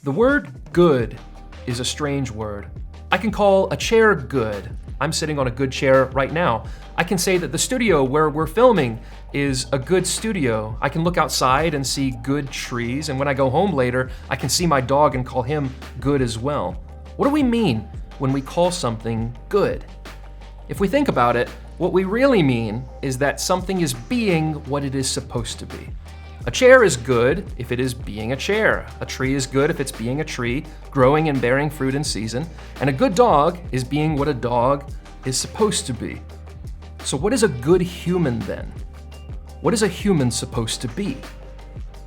The word good is a strange word. I can call a chair good. I'm sitting on a good chair right now. I can say that the studio where we're filming is a good studio. I can look outside and see good trees, and when I go home later, I can see my dog and call him good as well. What do we mean when we call something good? If we think about it, what we really mean is that something is being what it is supposed to be. A chair is good if it is being a chair. A tree is good if it's being a tree, growing and bearing fruit in season. And a good dog is being what a dog is supposed to be. So what is a good human then? What is a human supposed to be?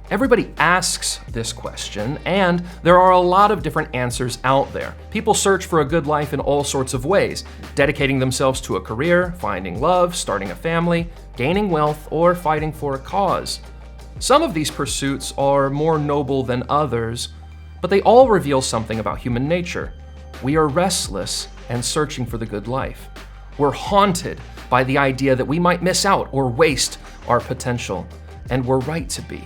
Everybody asks this question, and there are a lot of different answers out there. People search for a good life in all sorts of ways, dedicating themselves to a career, finding love, starting a family, gaining wealth, or fighting for a cause. Some of these pursuits are more noble than others, but they all reveal something about human nature. We are restless and searching for the good life. We're haunted by the idea that we might miss out or waste our potential, and we're right to be.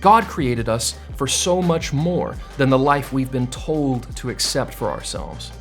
God created us for so much more than the life we've been told to accept for ourselves.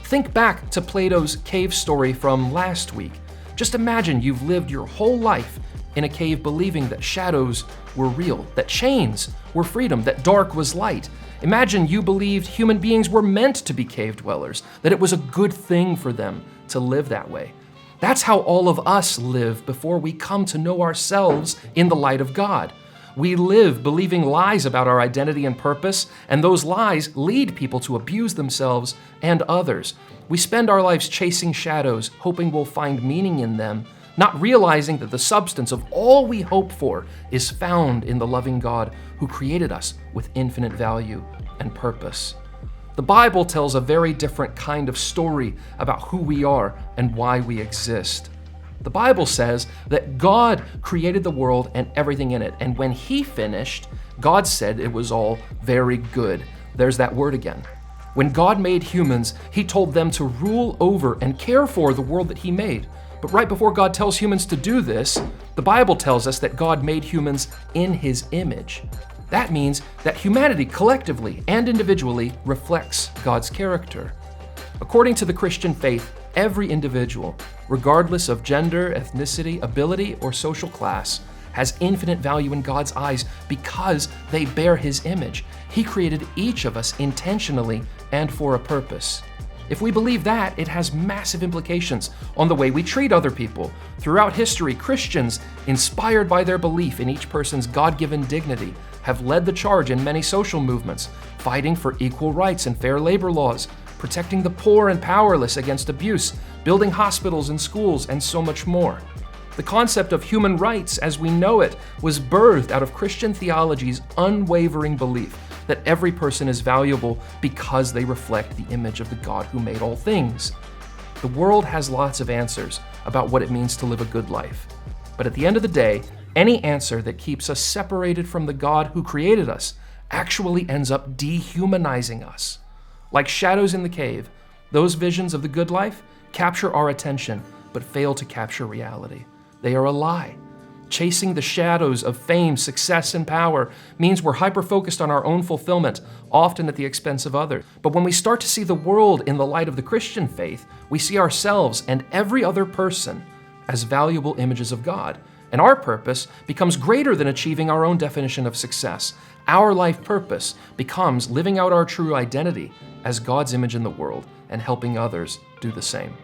Think back to Plato's cave story from last week. Just imagine you've lived your whole life in a cave believing that shadows were real, that chains were freedom, that dark was light. Imagine you believed human beings were meant to be cave dwellers, that it was a good thing for them to live that way. That's how all of us live before we come to know ourselves in the light of God. We live believing lies about our identity and purpose, and those lies lead people to abuse themselves and others. We spend our lives chasing shadows, hoping we'll find meaning in them, not realizing that the substance of all we hope for is found in the loving God who created us with infinite value and purpose. The Bible tells a very different kind of story about who we are and why we exist. The Bible says that God created the world and everything in it, and when He finished, God said it was all very good. There's that word again. When God made humans, He told them to rule over and care for the world that He made. But right before God tells humans to do this, the Bible tells us that God made humans in His image. That means that humanity collectively and individually reflects God's character. According to the Christian faith, every individual, regardless of gender, ethnicity, ability, or social class, has infinite value in God's eyes because they bear His image. He created each of us intentionally and for a purpose. If we believe that, it has massive implications on the way we treat other people. Throughout history, Christians, inspired by their belief in each person's God-given dignity, have led the charge in many social movements, fighting for equal rights and fair labor laws, protecting the poor and powerless against abuse, building hospitals and schools, and so much more. The concept of human rights as we know it was birthed out of Christian theology's unwavering belief that every person is valuable because they reflect the image of the God who made all things. The world has lots of answers about what it means to live a good life. But at the end of the day, any answer that keeps us separated from the God who created us actually ends up dehumanizing us. Like shadows in the cave, those visions of the good life capture our attention but fail to capture reality. They are a lie. Chasing the shadows of fame, success, and power means we're hyper-focused on our own fulfillment, often at the expense of others. But when we start to see the world in the light of the Christian faith, we see ourselves and every other person as valuable images of God. And our purpose becomes greater than achieving our own definition of success. Our life purpose becomes living out our true identity as God's image in the world and helping others do the same.